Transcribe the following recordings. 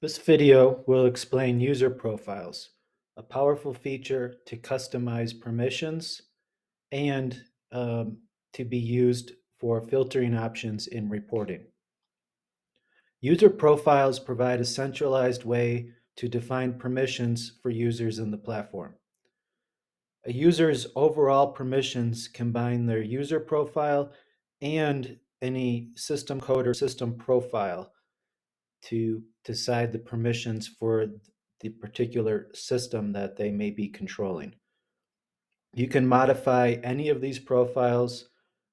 This video will explain user profiles, a powerful feature to customize permissions and to be used for filtering options in reporting. User profiles provide a centralized way to define permissions for users in the platform. A user's overall permissions combine their user profile and any system code or system profile to decide the permissions for the particular system that they may be controlling. You can modify any of these profiles,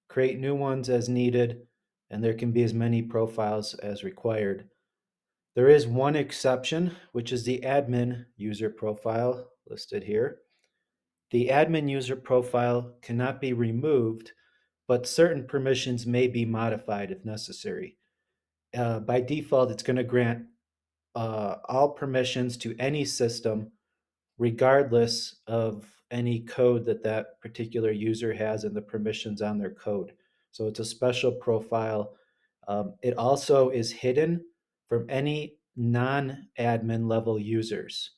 create new ones as needed, and there can be as many profiles as required. There is one exception, which is the admin user profile listed here. The admin user profile cannot be removed, but certain permissions may be modified if necessary. By default, it's going to grant all permissions to any system, regardless of any code that that particular user has and the permissions on their code. So it's a special profile. It also is hidden from any non-admin level users,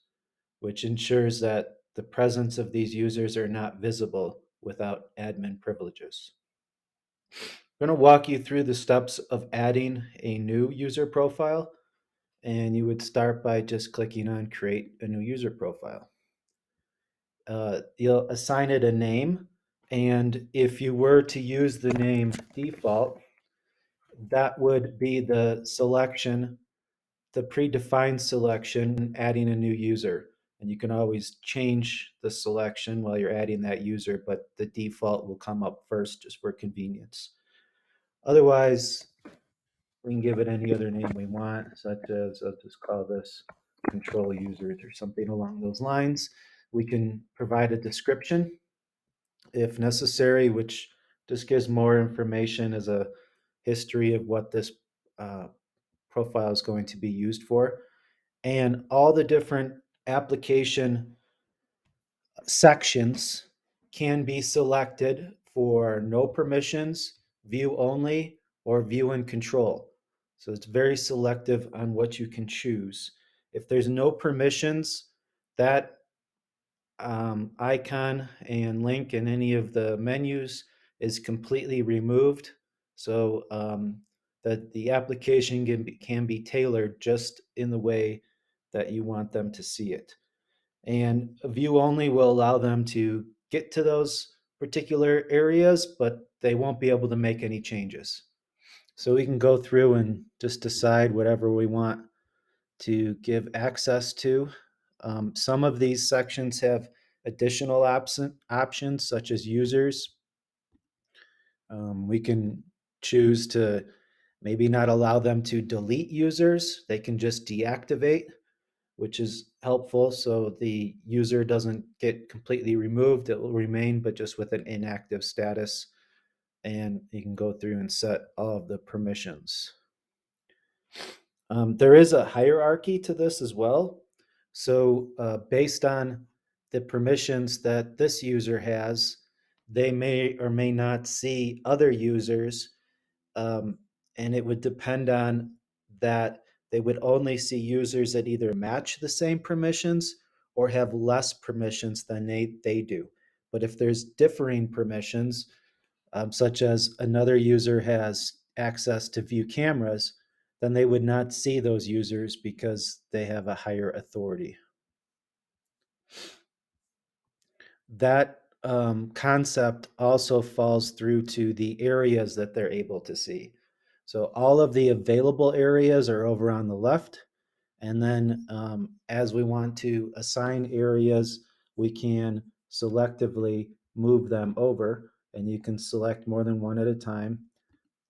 which ensures that the presence of these users are not visible without admin privileges. I'm going to walk you through the steps of adding a new user profile, and you would start by just clicking on create a new user profile. You'll assign it a name, and if you were to use the name default, that would be the selection, the predefined selection, adding a new user. And you can always change the selection while you're adding that user, but the default will come up first just for convenience. Otherwise, we can give it any other name we want, such as, I'll just call this control users or something along those lines. We can provide a description if necessary, which just gives more information as a history of what this uh, profile is going to be used for. And all the different application sections can be selected for no permissions, view only, or view and control. So it's very selective on what you can choose. If there's no permissions, that icon and link in any of the menus is completely removed. So that the application can be tailored just in the way that you want them to see it. And view only will allow them to get to those particular areas, but they won't be able to make any changes. So we can go through and just decide whatever we want to give access to. Some of these sections have additional options, such as users. We can choose to maybe not allow them to delete users. They can just deactivate, which is helpful. So the user doesn't get completely removed. It will remain, but just with an inactive status. And you can go through and set all of the permissions. There is a hierarchy to this as well. So based on the permissions that this user has, they may or may not see other users, um, and it would depend on that. They would only see users that either match the same permissions or have less permissions than they do. But if there's differing permissions, such as another user has access to view cameras, then they would not see those users because they have a higher authority. That concept also falls through to the areas that they're able to see. So all of the available areas are over on the left. And then as we want to assign areas, we can selectively move them over, and you can select more than one at a time,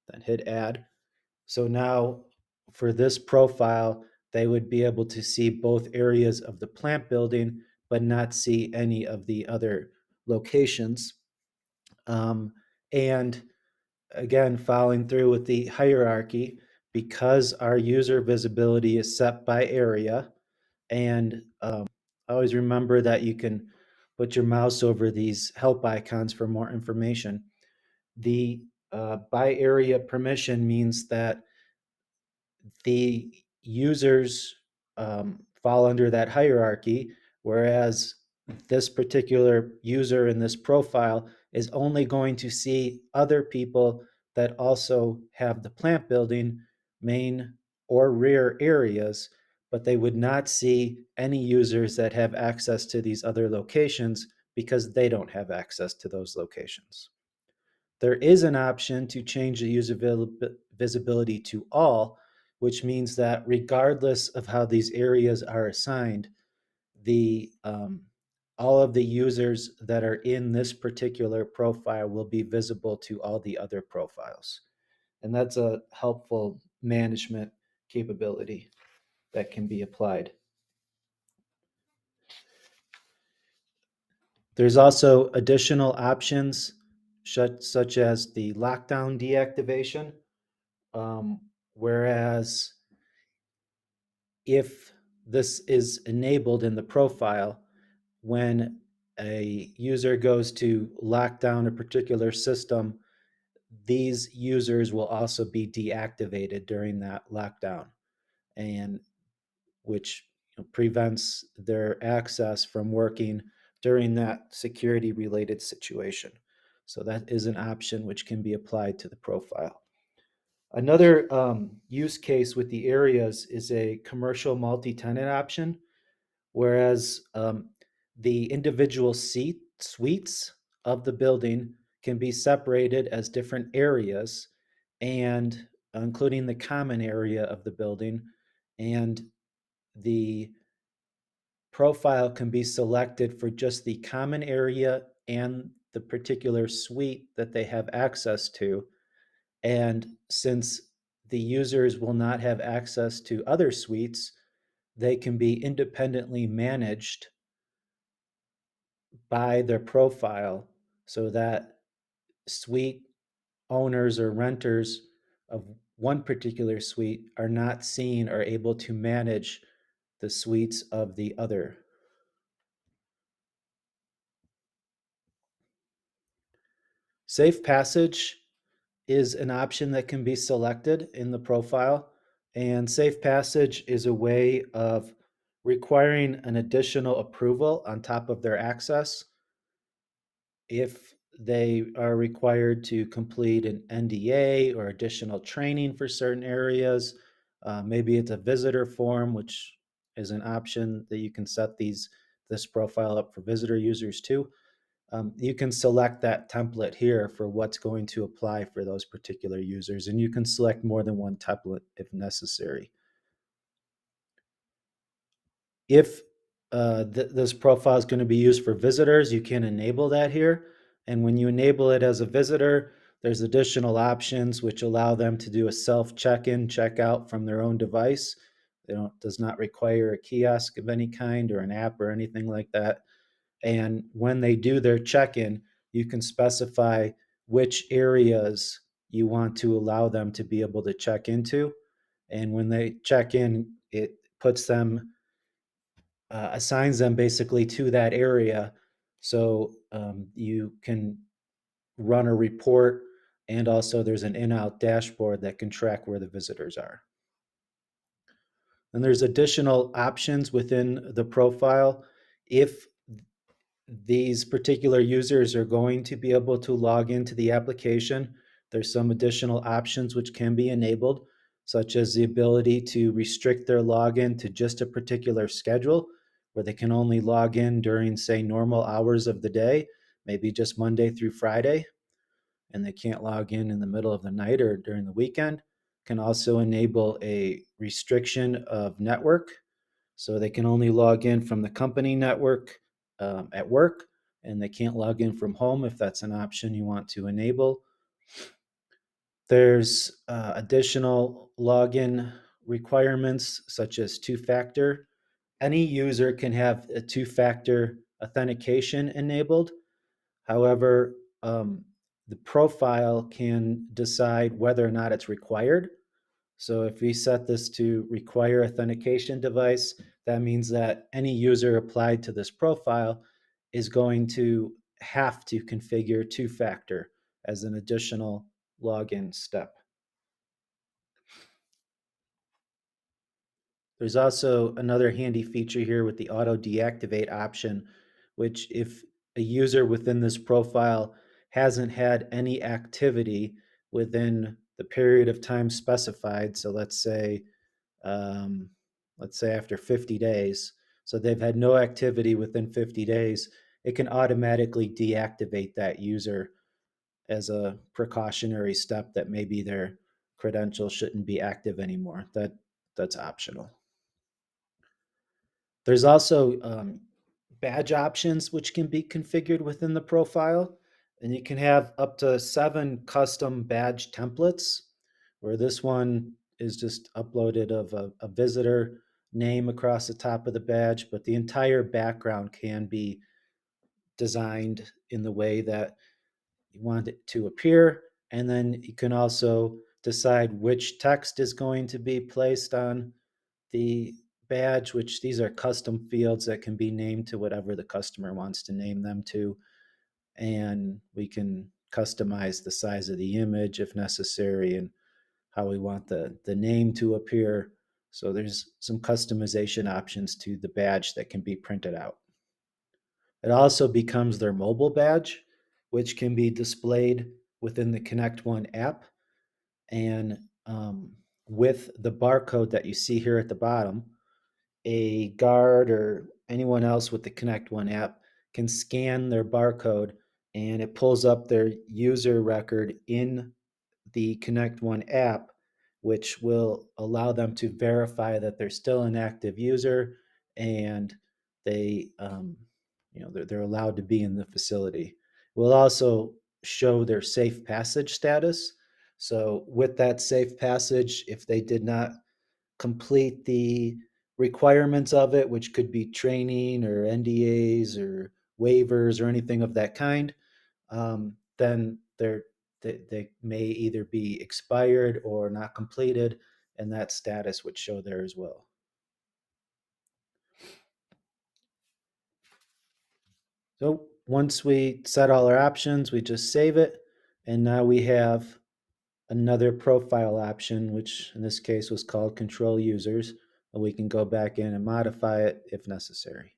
then hit add. So now for this profile, they would be able to see both areas of the plant building, but not see any of the other locations. And again, following through with the hierarchy, because our user visibility is set by area, and always remember that you can put your mouse over these help icons for more information. The by area permission means that the user's fall under that hierarchy, whereas this particular user in this profile is only going to see other people that also have the plant building main or rear areas, but they would not see any users that have access to these other locations because they don't have access to those locations. There is an option to change the user visibility to all, which means that regardless of how these areas are assigned, the all of the users that are in this particular profile will be visible to all the other profiles. And that's a helpful management capability that can be applied. There's also additional options such as the lockdown deactivation, um, whereas if this is enabled in the profile, when a user goes to lock down a particular system, these users will also be deactivated during that lockdown, and which prevents their access from working during that security related situation. So that is an option which can be applied to the profile. Another use case with the areas is a commercial multi-tenant option, whereas the individual suites of the building can be separated as different areas, and including the common area of the building, and the profile can be selected for just the common area and the particular suite that they have access to. And since the users will not have access to other suites, they can be independently managed by their profile so that suite owners or renters of one particular suite are not seen or able to manage the suites of the other. Safe passage is an option that can be selected in the profile. And safe passage is a way of requiring an additional approval on top of their access if they are required to complete an NDA or additional training for certain areas. Maybe it's a visitor form, which is an option that you can set this profile up for visitor users too. You can select that template here for what's going to apply for those particular users, and you can select more than one template if necessary. If this profile is going to be used for visitors, you can enable that here. And when you enable it as a visitor, there's additional options which allow them to do a self check-in, check-out from their own device. Does not require a kiosk of any kind or an app or anything like that. And when they do their check-in, you can specify which areas you want to allow them to be able to check into. And when they check in, it puts them, assigns them basically to that area. So you can run a report, and also there's an in-out dashboard that can track where the visitors are. And there's additional options within the profile. If these particular users are going to be able to log into the application, there's some additional options which can be enabled, such as the ability to restrict their login to just a particular schedule, where they can only log in during, say, normal hours of the day, maybe just Monday through Friday, and they can't log in the middle of the night or during the weekend. Can also enable a restriction of network, so they can only log in from the company network at work, and they can't log in from home if that's an option you want to enable. There's additional login requirements such as two-factor. Any user can have a two-factor authentication enabled. However, the profile can decide whether or not it's required. So if we set this to require authentication device, that means that any user applied to this profile is going to have to configure two-factor as an additional login step. There's also another handy feature here with the auto deactivate option, which if a user within this profile hasn't had any activity within the period of time specified, so um, let's say after 50 days, so they've had no activity within 50 days, it can automatically deactivate that user as a precautionary step that maybe their credentials shouldn't be active anymore. That's optional. There's also badge options which can be configured within the profile, and you can have up to 7 custom badge templates. Where this one is just uploaded of a visitor name across the top of the badge, but the entire background can be designed in the way that you want it to appear. And then you can also decide which text is going to be placed on the badge, which these are custom fields that can be named to whatever the customer wants to name them to. And we can customize the size of the image if necessary and how we want the name to appear. So there's some customization options to the badge that can be printed out. It also becomes their mobile badge, which can be displayed within the Connect One app. And with the barcode that you see here at the bottom, a guard or anyone else with the Connect One app can scan their barcode and it pulls up their user record in the Connect One app, which will allow them to verify that they're still an active user and they, they're allowed to be in the facility. We'll also show their safe passage status. So with that safe passage, if they did not complete the requirements of it, which could be training or NDAs or waivers or anything of that kind, then they may either be expired or not completed, and that status would show there as well. So once we set all our options, we just save it, and now we have another profile option, which in this case was called control users. And we can go back in and modify it if necessary.